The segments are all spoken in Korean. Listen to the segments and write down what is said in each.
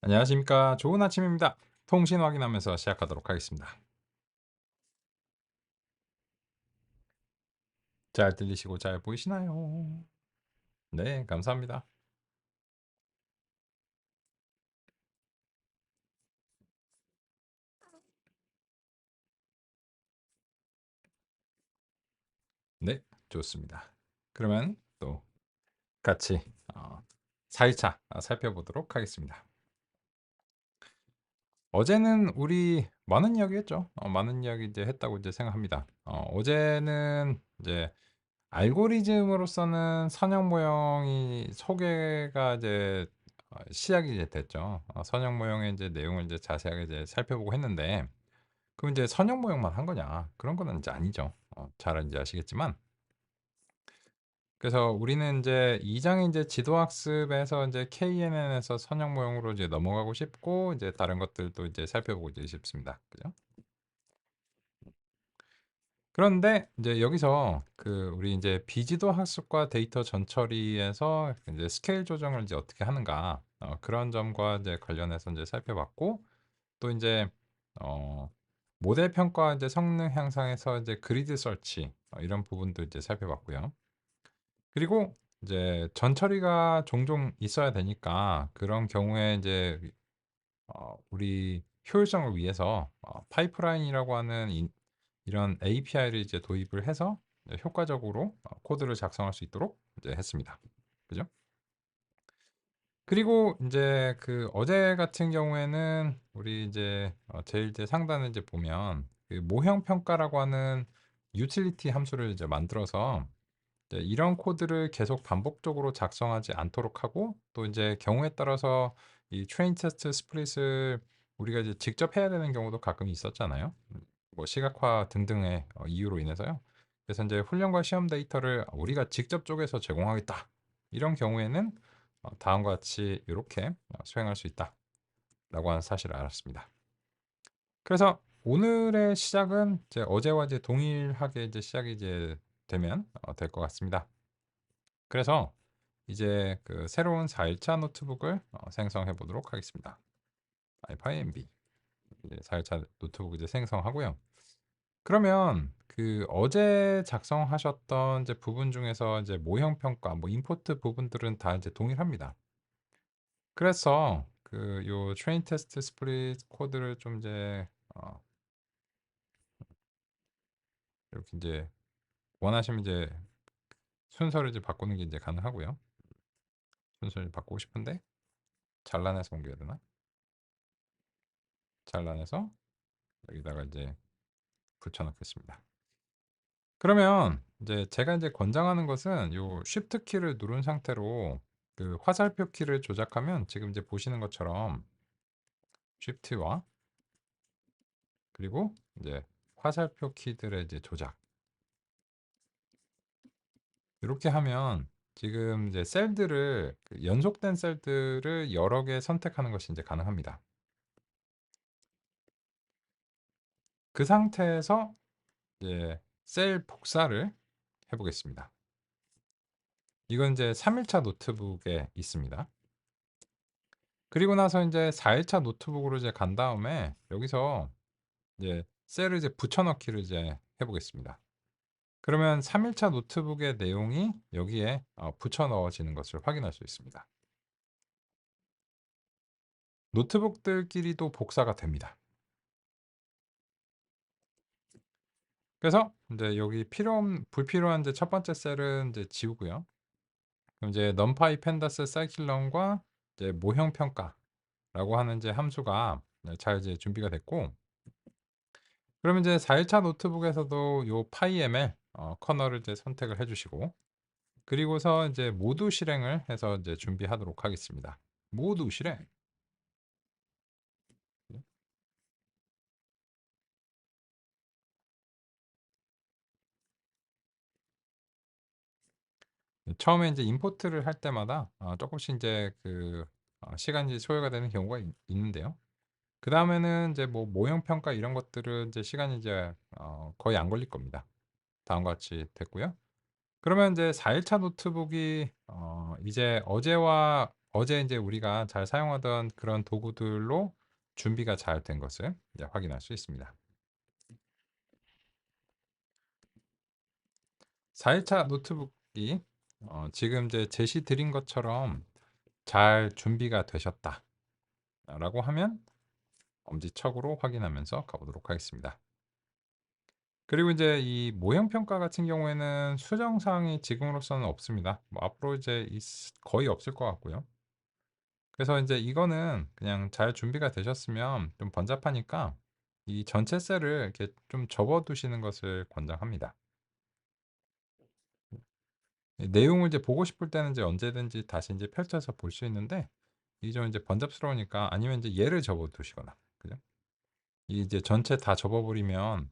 안녕하십니까. 좋은 아침입니다. 통신 확인하면서 시작하도록 하겠습니다. 잘 들리시고 잘 보이시나요? 네, 감사합니다. 네, 좋습니다. 그러면 또 같이 4일차 살펴보도록 하겠습니다. 어제는 우리 많은 이야기 했죠. 많은 이야기 이제 했다고 이제 생각합니다. 어제는 이제 알고리즘으로서는 선형 모형이 소개가 이제 시작이 이제 됐죠. 선형 모형의 이제 내용을 이제 자세하게 이제 살펴보고 했는데, 그럼 이제 선형 모형만 한 거냐? 그런 거는 이제 아니죠. 잘 이제 아시겠지만. 그래서 우리는 이제 2장 이제 지도 학습에서 이제 KNN에서 선형 모형으로 이제 넘어가고 싶고, 이제 다른 것들도 이제 살펴보고 이제 싶습니다. 그죠? 그런데 이제 여기서 그 우리 이제 비지도 학습과 데이터 전처리에서 이제 스케일 조정을 이제 어떻게 하는가, 그런 점과 이제 관련해서 이제 살펴봤고, 또 이제 어 모델 평가 이제 성능 향상에서 이제 그리드 설치, 이런 부분도 이제 살펴봤고요. 그리고 이제 전처리가 종종 있어야 되니까 그런 경우에 이제 우리 효율성을 위해서 파이프라인이라고 하는 이런 API를 이제 도입을 해서 이제 효과적으로 코드를 작성할 수 있도록 이제 했습니다. 그죠? 그리고 이제 그 어제 같은 경우에는 우리 이제 제일 이제 상단을 이제 보면 그 모형 평가라고 하는 유틸리티 함수를 이제 만들어서 이제 이런 코드를 계속 반복적으로 작성하지 않도록 하고, 또 이제 경우에 따라서 이 트레인 테스트 스플릿을 우리가 이제 직접 해야 되는 경우도 가끔 있었잖아요. 뭐 시각화 등등의 이유로 인해서요. 그래서 이제 훈련과 시험 데이터를 우리가 직접 쪼개서 제공하겠다. 이런 경우에는 다음과 같이 이렇게 수행할 수 있다라고 하는 사실을 알았습니다. 그래서 오늘의 시작은 이제 어제와 이제 동일하게 이제 시작이 이제 되면 될 것 같습니다. 그래서 이제 그 새로운 4일차 노트북을 생성해 보도록 하겠습니다. iPyMB 이제 4일차 노트북 이제 생성하고요. 그러면 그 어제 작성하셨던 이제 부분 중에서 이제 모형 평가, 뭐 임포트 부분들은 다 이제 동일합니다. 그래서 그 요 트레인 테스트 스플릿 코드를 좀 이제 이렇게 이제 원하시면 이제 순서를 이제 바꾸는 게 이제 가능하고요. 순서를 바꾸고 싶은데 잘라내서 옮겨야 되나? 잘라내서 여기다가 이제 붙여 넣겠습니다. 그러면 이제 제가 이제 권장하는 것은 요 쉬프트 키를 누른 상태로 그 화살표 키를 조작하면 지금 이제 보시는 것처럼 쉬프트와 그리고 이제 화살표 키들의 이제 조작, 이렇게 하면 지금 이제 셀들을 그 연속된 셀들을 여러 개 선택하는 것이 이제 가능합니다. 그 상태에서 이제 셀 복사를 해 보겠습니다. 이건 이제 3일차 노트북에 있습니다. 그리고 나서 이제 4일차 노트북으로 이제 간 다음에 여기서 이제 셀을 이제 붙여 넣기를 이제 해 보겠습니다. 그러면 3일차 노트북의 내용이 여기에 붙여 넣어지는 것을 확인할 수 있습니다. 노트북들끼리도 복사가 됩니다. 그래서 인제 여기 불필요한 이제 첫 번째 셀은 이제 지우고요. 그럼 이제 numpy pandas scikit-learn과 이제 모형 평가라고 하는 이제 함수가 잘 이제 준비가 됐고, 그러면 이제 4일차 노트북에서도 요 pyml 커널을 이제 선택을 해 주시고, 그리고서 이제 모두 실행을 해서 이제 준비하도록 하겠습니다. 모두 실행. 처음에 이제 임포트를 할 때마다 쪼끔씩 인제 그 시간이 소요가 되는 경우가 있는데요. 그다음에는 이제 뭐 모형 평가 이런 것들은 이제 시간이 이제 거의 안 걸릴 겁니다. 다음과 같이 됐고요. 그러면 이제 4일차 노트북이 이제 어제와 어제 이제 우리가 잘 사용하던 그런 도구들로 준비가 잘 된 것을 이제 확인할 수 있습니다. 4일차 노트북이 지금 이제 제시 드린 것처럼 잘 준비가 되셨다라고 하면 엄지척으로 확인하면서 가보도록 하겠습니다. 그리고 이제 이 모형 평가 같은 경우에는 수정 사항이 지금으로서는 없습니다. 뭐 앞으로 이제 거의 없을 것 같고요. 그래서 이제 이거는 그냥 잘 준비가 되셨으면 좀 번잡하니까 이 전체 셀을 이렇게 좀 접어 두시는 것을 권장합니다. 이 내용을 이제 보고 싶을 때는 이제 언제든지 다시 이제 펼쳐서 볼 수 있는데 이게 좀 이제 번잡스러우니까 아니면 이제 얘를 접어 두시거나 그죠? 이게 이제 전체 다 접어 버리면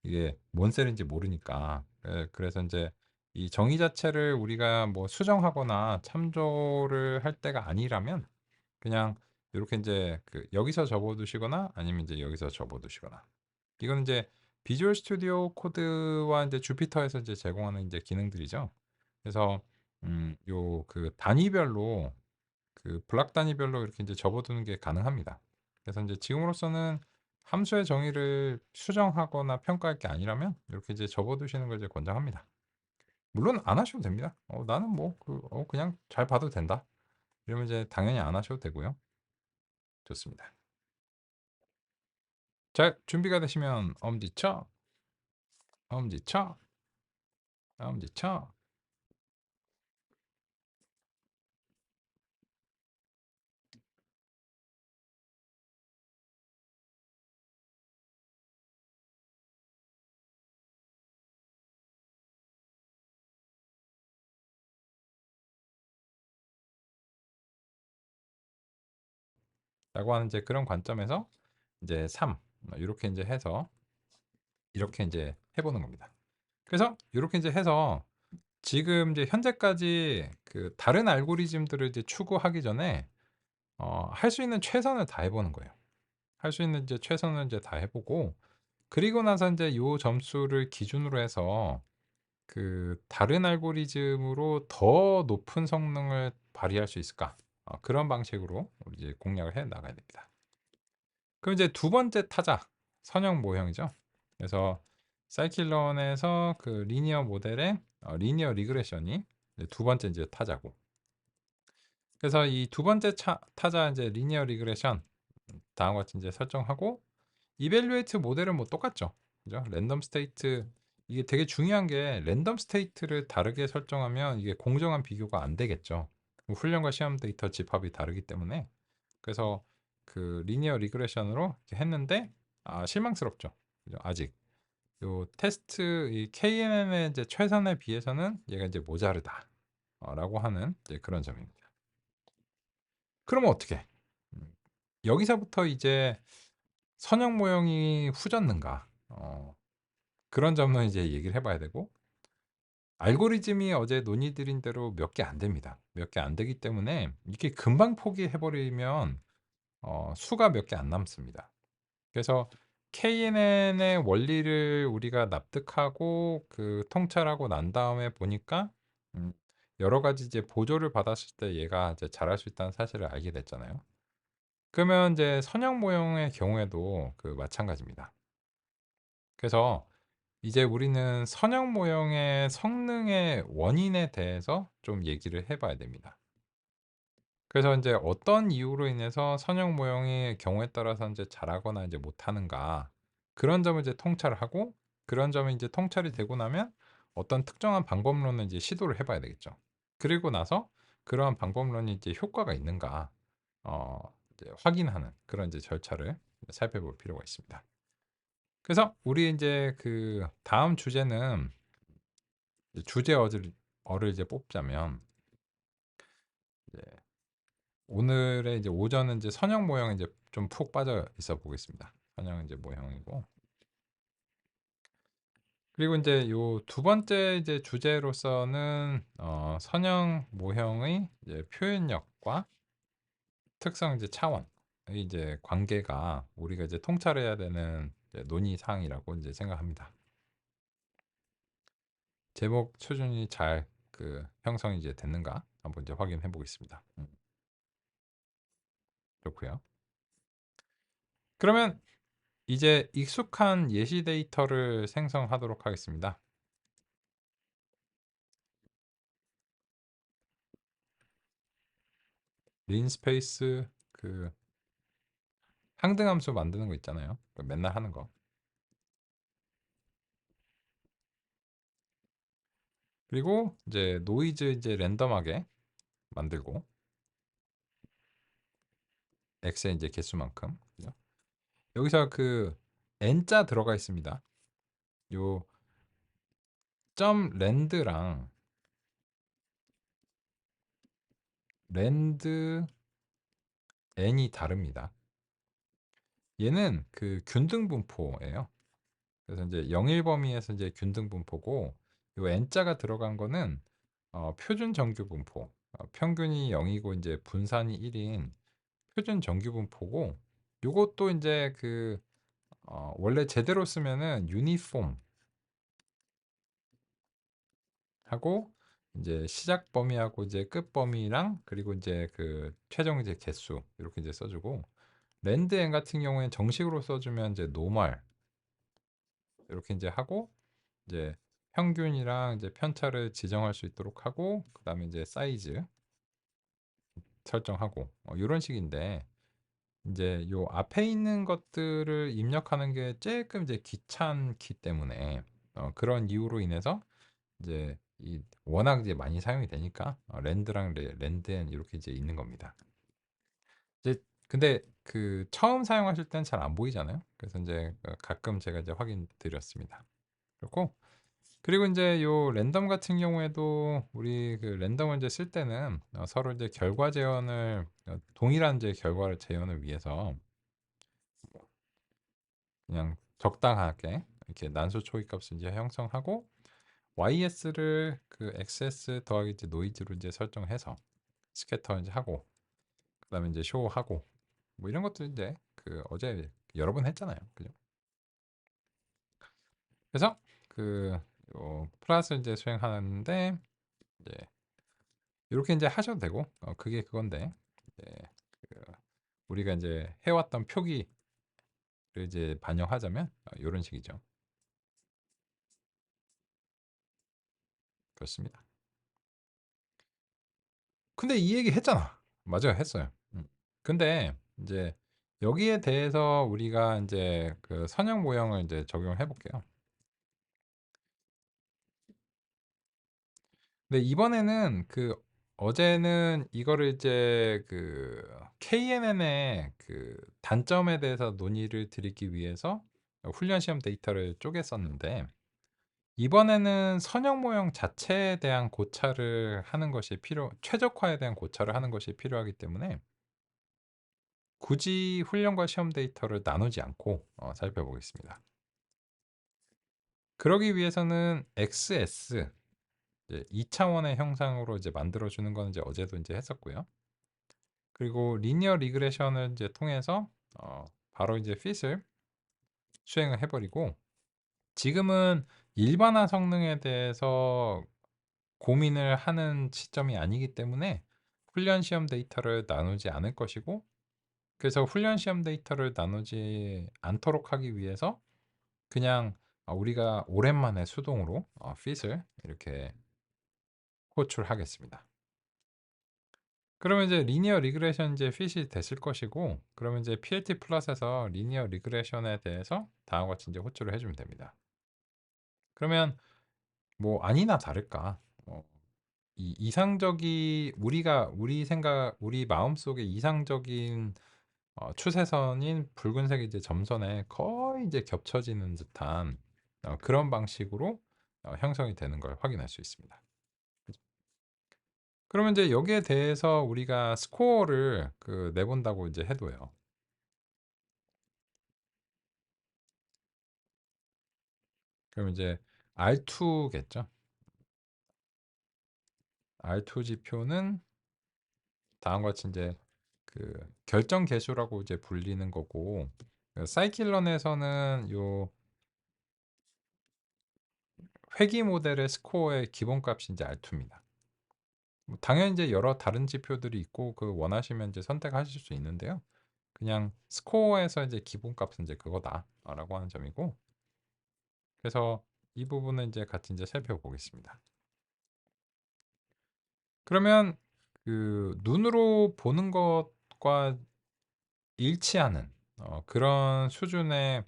이게 뭔 셀인지 모르니까 그래서 인제 이 정의 자체를 우리가 뭐 수정하거나 참조를 할 때가 아니라면 그냥 요렇게 인제 그 여기서 접어 두시거나 아니면 인제 여기서 접어 두시거나. 이거는 인제 비주얼 스튜디오 코드와 인제 주피터에서 이제 제공하는 인제 기능들이죠. 그래서 요 그 단위별로 그 블록 단위별로 이렇게 인제 접어 두는 게 가능합니다. 그래서 인제 지금으로서는 함수의 정의를 수정하거나 평가할 게 아니라면 이렇게 이제 접어 두시는 걸 이제 권장합니다. 물론 안 하셔도 됩니다. 나는 뭐 그냥 잘 봐도 된다. 이러면 이제 당연히 안 하셔도 되고요. 좋습니다. 자, 준비가 되시면 엄지척, 엄지척, 엄지척. 라고 하는 이제 그런 관점에서 이제 3 요렇게 인제 해서 이렇게 인제 해 보는 겁니다. 그래서 요렇게 인제 해서 지금 이제 현재까지 그 다른 알고리즘들을 이제 추구하기 전에 할 수 있는 최선을 다해 보는 거예요. 할 수 있는 이제 최선을 이제 다해 보고 그리고 나서 인제 요 점수를 기준으로 해서 그 '다른 알고리즘으로 더 높은 성능을 발휘할 수 있을까?' 그런 방식으로 우리 이제 공략을 해 나가야 됩니다. 그럼 이제 두 번째 타자 선형 모형이죠. 그래서 사이클론에서 그 리니어 모델의 리니어 리그레션이 이제 두 번째 이제 타자고. 그래서 이 두 번째 타자 이제 리니어 리그레션 다음과 같이 이제 설정하고 이밸류에이트 모델은 뭐 똑같죠. 그죠? 랜덤 스테이트 이게 되게 중요한 게 랜덤 스테이트를 다르게 설정하면 이게 공정한 비교가 안 되겠죠. 훈련과 시험 데이터 집합이 다르기 때문에 그래서 그 리니어 리그레션으로 이렇게 했는데 실망스럽죠. 그죠? 아직 요 테스트 이 KNN의 이제 최선에 비해서는 얘가 이제 모자르다. 라고 하는 이제 그런 점입니다. 그러면 어떻게? 음, 여기서부터 이제 선형 모형이 후졌는가? 그런 점은 이제 얘기를 해 봐야 되고 알고리즘이 어제 논의드린 대로 몇 개 안 됩니다. 몇 개 안 되기 때문에 이렇게 금방 포기해 버리면 수가 몇 개 안 남습니다. 그래서 KNN의 원리를 우리가 납득하고 그 통찰하고 난 다음에 보니까 음 여러 가지 이제 보조를 받았을 때 얘가 이제 잘할 수 있다는 사실을 알게 됐잖아요. 그러면 이제 선형 모형의 경우에도 그 마찬가지입니다. 그래서 이제 우리는 선형 모형의 성능의 원인에 대해서 좀 얘기를 해 봐야 됩니다. 그래서 인제 어떤 이유로 인해서 선형 모형의 경우에 따라서 인제 잘하거나 이제 못하는가 그런 점을 이제 통찰을 하고 그런 점이 인제 통찰이 되고 나면 어떤 특정한 방법론을 이제 시도를 해 봐야 되겠죠. 그리고 나서 그러한 방법론이 이제 효과가 있는가 어 이제 확인하는 그런 이제 절차를 살펴볼 필요가 있습니다. 그래서 우리 인제 그 다음 주제는 이제 어를 이제 뽑자면 이제 오늘의 이제 오전은 이제 선형 모형에 이제 좀 푹 빠져 있어 보겠습니다. 선형 이제 모형이고. 그리고 인제 요 두 번째 이제 주제로서는 선형 모형의 이제 표현력과 특성 이제 차원의 이제 관계가 우리가 이제 통찰해야 되는 이제 논의 사항이라고 인제 생각합니다. 제목 초준이 잘 그 형성이 이제 됐는가 한번 이제 확인해 보겠습니다. 좋고요. 그러면 이제 익숙한 예시 데이터를 생성하도록 하겠습니다. 린스페이스 그 항등함수 만드는 거 있잖아요. 맨날 하는 거. 그리고 이제 노이즈 이제 랜덤하게 만들고 x의 이제 개수만큼. 그죠? 여기서 그 n자 들어가 있습니다. 요 점 랜드랑 랜드 n이 다릅니다. 얘는 그 균등 분포예요. 그래서 이제 영일 범위에서 이제 균등 분포고 요 n자가 들어간 거는 표준 정규 분포. 평균이 0이고 이제 분산이 1인 표준 정규 분포고 요것도 이제 그 원래 제대로 쓰면은 유니폼 하고 이제 시작 범위하고 이제 끝 범위랑 그리고 이제 그 최종 이제 개수 이렇게 이제 써주고 랜드 n 같은 경우에는 정식으로 써주면 이제 노멀 이렇게 이제 하고 이제 평균이랑 이제 편차를 지정할 수 있도록 하고 그다음에 이제 사이즈 설정하고 이런 식인데 이제 요 앞에 있는 것들을 입력하는 게 조금 이제 귀찮기 때문에 그런 이유로 인해서 이제 이 워낙 이제 많이 사용이 되니까 랜드랑 랜드엔 이렇게 이제 있는 겁니다. 이제 근데 그 처음 사용하실 때는 잘 안 보이잖아요. 그래서 이제 가끔 제가 이제 확인 드렸습니다. 그렇고 그리고 이제 요 랜덤 같은 경우에도 우리 그 랜덤을 이제 쓸 때는 서로 이제 결과 재현을 동일한 이제 결과를 재현을 위해서 그냥 적당하게 이렇게 난수 초기 값을 이제 형성하고 YS를 그 XS 더하기 이제 노이즈로 이제 설정해서 스캐터 이제 하고 그다음에 이제 쇼하고 뭐 이런 것들 이제 그 어제 여러 번 했잖아요. 그죠? 그래서 그 플러스 이제 수행하는데 이제 이렇게 이제 하셔도 되고 그게 그건데 이제 그 우리가 이제 해왔던 표기를 이제 반영하자면 이런 식이죠. 그렇습니다. 근데 이 얘기 했잖아. 맞아요, 했어요. 근데 이제 여기에 대해서 우리가 이제 그 선형 모형을 이제 적용해 볼게요. 근데 이번에는 그 어제는 이거를 이제 그 KNN의 그 단점에 대해서 논의를 드리기 위해서 훈련 시험 데이터를 쪼갰었는데 이번에는 선형 모형 자체에 대한 고찰을 하는 것이 최적화에 대한 고찰을 하는 것이 필요하기 때문에 굳이 훈련과 시험 데이터를 나누지 않고 살펴보겠습니다. 그러기 위해서는 XS 이제 2차원의 형상으로 이제 만들어 주는 건 이제 어제도 이제 했었고요. 그리고 리니어 리그레션을 이제 통해서 바로 이제 fit을 수행을 해버리고 지금은 일반화 성능에 대해서 고민을 하는 시점이 아니기 때문에 훈련 시험 데이터를 나누지 않을 것이고 그래서 훈련 시험 데이터를 나누지 않도록 하기 위해서 그냥 우리가 오랜만에 수동으로 fit을 이렇게 호출하겠습니다. 그러면 이제 리니어 리그레션 이제 핏이 됐을 것이고 그러면 이제 PLT 플러스에서 리니어 리그레션에 대해서 다음과 같이 이제 호출을 해주면 됩니다. 그러면 뭐 아니나 다를까 이 이상적이 우리 마음속에 이상적인 추세선인 붉은색 이제 점선에 거의 이제 겹쳐지는 듯한 그런 방식으로 형성이 되는 걸 확인할 수 있습니다. 그러면 이제 여기에 대해서 우리가 스코어를 그 내본다고 이제 해도요. 그럼 이제 R2겠죠. R2 지표는 다음과 같이 이제 그 결정 계수라고 이제 불리는 거고 사이클런에서는 요 회귀 모델의 스코어의 기본값이 이제 R2입니다. 뭐 당연히 이제 여러 다른 지표들이 있고 그 원하시면 이제 선택하실 수 있는데요. 그냥 스코어에서 이제 기본값은 이제 그거다라고 하는 점이고, 그래서 이 부분은 이제 같이 이제 살펴보겠습니다. 그러면 그 눈으로 보는 것과 일치하는 그런 수준의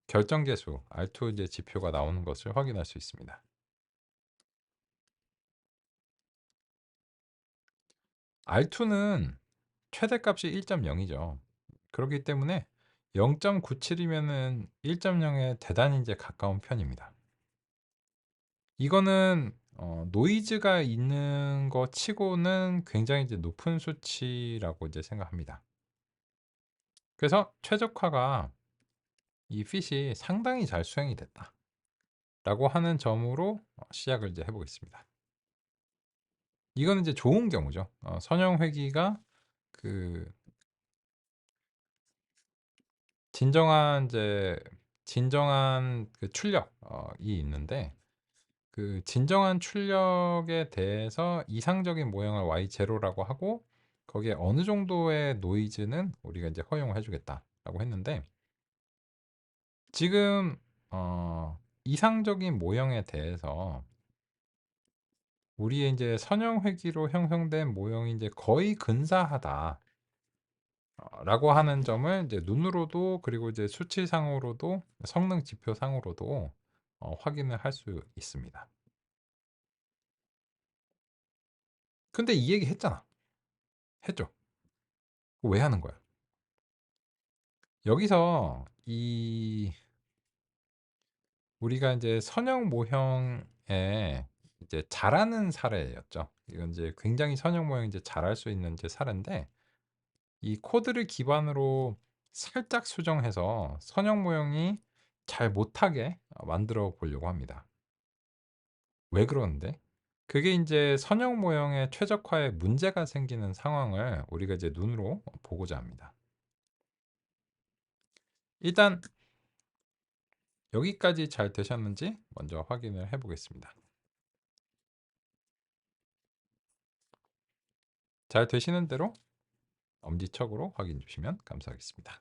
결정계수 R2 이제 지표가 나오는 것을 확인할 수 있습니다. R2는 최대값이 1.0이죠. 그렇기 때문에 0.97이면은 1.0에 대단히 이제 가까운 편입니다. 이거는 노이즈가 있는 거 치고는 굉장히 이제 높은 수치라고 이제 생각합니다. 그래서 최적화가 이 핏이 상당히 잘 수행이 됐다라고 하는 점으로 시작을 이제 해보겠습니다. 이거는 이제 좋은 경우죠. 선형 회귀가 그 진정한 그 출력이 있는데, 그 진정한 출력에 대해서 이상적인 모형을 Y0라고 하고, 거기에 어느 정도의 노이즈는 우리가 이제 허용을 해주겠다라고 했는데, 지금 이상적인 모형에 대해서 우리의 이제 선형 회귀로 형성된 모형이 이제 거의 근사하다. 라고 하는 점을 이제 눈으로도, 그리고 이제 수치상으로도, 성능 지표상으로도 확인을 할 수 있습니다. 근데 이 얘기 했잖아. 했죠. 왜 하는 거야? 여기서 이 우리가 이제 선형 모형에 이제 잘하는 사례였죠. 이건 이제 굉장히 선형 모형 이제 잘할 수 있는 이제 사례인데, 이 코드를 기반으로 살짝 수정해서 선형 모형이 잘 못하게 만들어 보려고 합니다. 왜 그러는데? 그게 인제 선형 모형의 최적화에 문제가 생기는 상황을 우리가 이제 눈으로 보고자 합니다. 일단 여기까지 잘 되셨는지 먼저 확인을 해 보겠습니다. 잘 되시는 대로 엄지척으로 확인해 주시면 감사하겠습니다.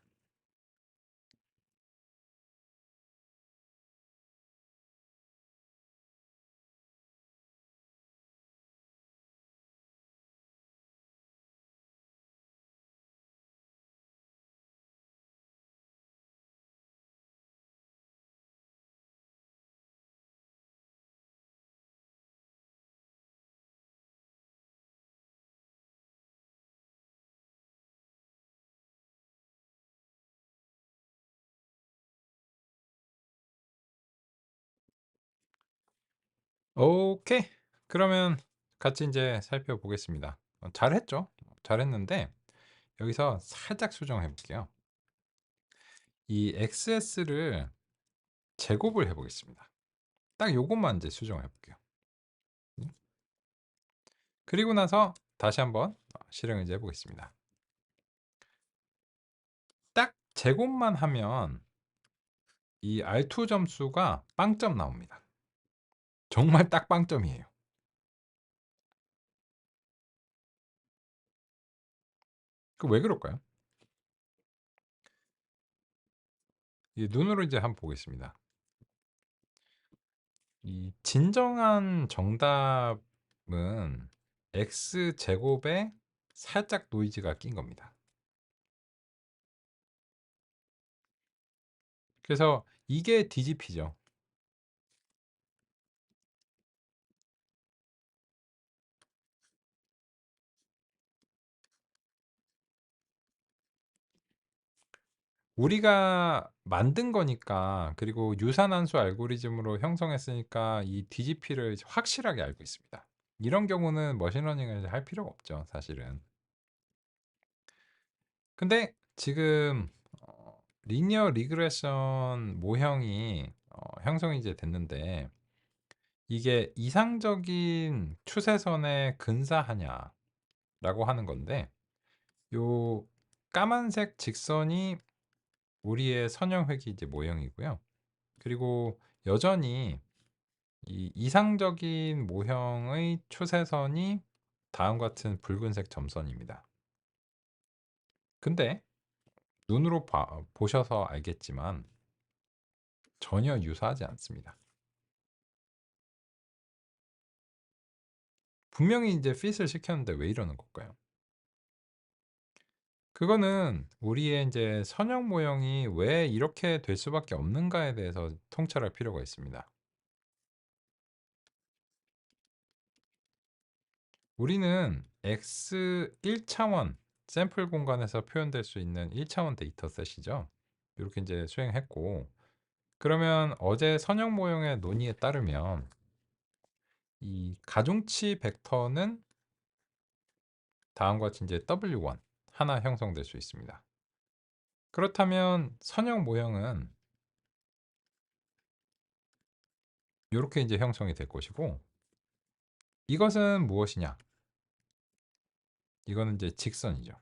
오케이. 그러면 같이 인제 살펴보겠습니다. 잘했죠? 잘했는데 여기서 살짝 수정해 볼게요. 이 XS를 제곱을 해 보겠습니다. 딱 요것만 이제 수정해 볼게요. 음. 그리고 나서 다시 한번 실행을 이제 해 보겠습니다. 딱 제곱만 하면 이 R2 점수가 빵점 나옵니다. 정말 딱 빵점이에요. 그 왜 그럴까요? 이 눈으로 이제 한번 보겠습니다. 이 진정한 정답은 X 제곱에 살짝 노이즈가 낀 겁니다. 그래서 이게 DGP죠. 우리가 만든 거니까, 그리고 유산함수 알고리즘으로 형성했으니까 이 DGP를 확실하게 알고 있습니다. 이런 경우는 머신러닝을 할 필요가 없죠, 사실은. 근데 지금 리니어 리그레션 모형이 형성이 이제 됐는데, 이게 이상적인 추세선에 근사하냐라고 하는 건데, 요 까만색 직선이 우리의 선형회귀 이제 모형이고요. 그리고 여전히 이 이상적인 모형의 추세선이 다음과 같은 붉은색 점선입니다. 근데 눈으로 보셔서 알겠지만 전혀 유사하지 않습니다. 분명히 이제 fit을 시켰는데 왜 이러는 걸까요? 그거는 우리의 이제 선형 모형이 왜 이렇게 될 수밖에 없는가에 대해서 통찰할 필요가 있습니다. 우리는 x 1차원 샘플 공간에서 표현될 수 있는 1차원 데이터셋이죠. 이렇게 이제 수행했고, 그러면 어제 선형 모형의 논의에 따르면 이 가중치 벡터는 다음과 같이 이제 W1 하나 형성될 수 있습니다. 그렇다면 선형 모형은 이렇게 이제 형성이 될 것이고, 이것은 무엇이냐? 이거는 이제 직선이죠.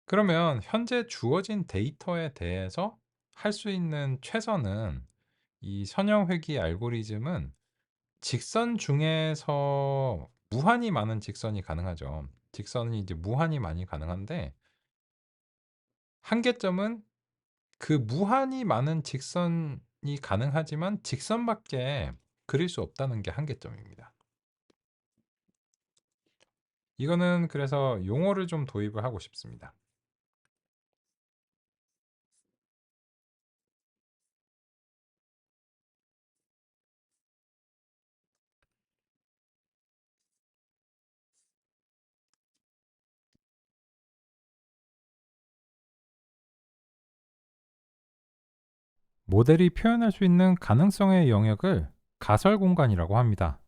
그러면 현재 주어진 데이터에 대해서 할 수 있는 최선은 이 선형 회귀 알고리즘은 직선 중에서 무한히 많은 직선이 가능하죠. 직선이 이제 무한히 많이 가능한데, 한계점은 그 무한히 많은 직선이 가능하지만 직선밖에 그릴 수 없다는 게 한계점입니다. 이거는 그래서 용어를 좀 도입을 하고 싶습니다. 모델이 표현할 수 있는 가능성의 영역을 가설 공간이라고 합니다.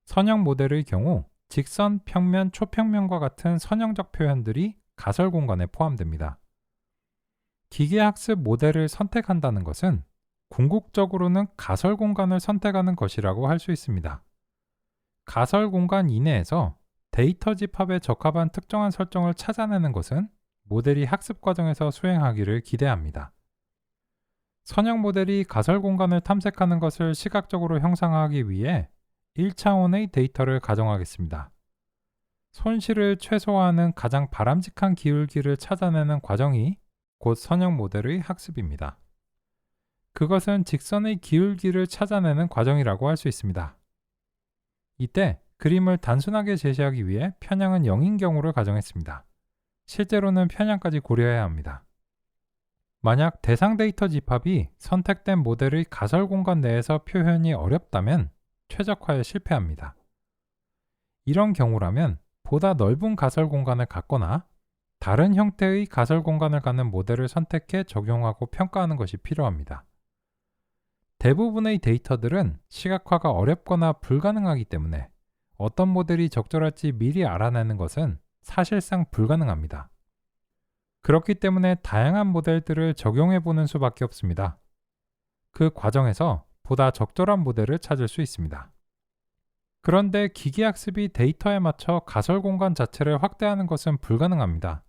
선형 모델의 경우 직선, 평면, 초평면과 같은 선형적 표현들이 가설 공간에 포함됩니다. 기계학습 모델을 선택한다는 것은 궁극적으로는 가설 공간을 선택하는 것이라고 할 수 있습니다. 가설 공간 이내에서 데이터 집합에 적합한 특정한 설정을 찾아내는 것은 모델이 학습 과정에서 수행하기를 기대합니다. 선형 모델이 가설 공간을 탐색하는 것을 시각적으로 형상화하기 위해 1차원의 데이터를 가정하겠습니다. 손실을 최소화하는 가장 바람직한 기울기를 찾아내는 과정이 곧 선형 모델의 학습입니다. 그것은 직선의 기울기를 찾아내는 과정이라고 할 수 있습니다. 이때 그림을 단순하게 제시하기 위해 편향은 0인 경우를 가정했습니다. 실제로는 편향까지 고려해야 합니다. 만약 대상 데이터 집합이 선택된 모델의 가설 공간 내에서 표현이 어렵다면 최적화에 실패합니다. 이런 경우라면 보다 넓은 가설 공간을 갖거나 다른 형태의 가설 공간을 갖는 모델을 선택해 적용하고 평가하는 것이 필요합니다. 대부분의 데이터들은 시각화가 어렵거나 불가능하기 때문에 어떤 모델이 적절할지 미리 알아내는 것은 사실상 불가능합니다. 그렇기 때문에 다양한 모델들을 적용해 보는 수밖에 없습니다. 그 과정에서 보다 적절한 모델을 찾을 수 있습니다. 그런데 기계학습이 데이터에 맞춰 가설 공간 자체를 확대하는 것은 불가능합니다.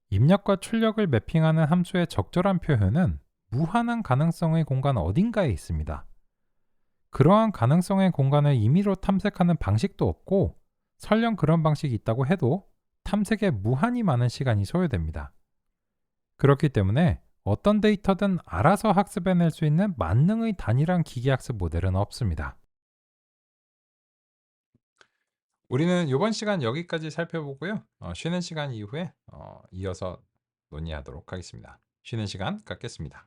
입력과 출력을 매핑하는 함수의 적절한 표현은 무한한 가능성의 공간 어딘가에 있습니다. 그러한 가능성의 공간을 임의로 탐색하는 방식도 없고, 설령 그런 방식이 있다고 해도 탐색에 무한히 많은 시간이 소요됩니다. 그렇기 때문에 어떤 데이터든 알아서 학습해낼 수 있는 만능의 단일한 기계학습 모델은 없습니다. 우리는 이번 시간 여기까지 살펴보고요. 쉬는 시간 이후에 이어서 논의하도록 하겠습니다. 쉬는 시간 갖겠습니다.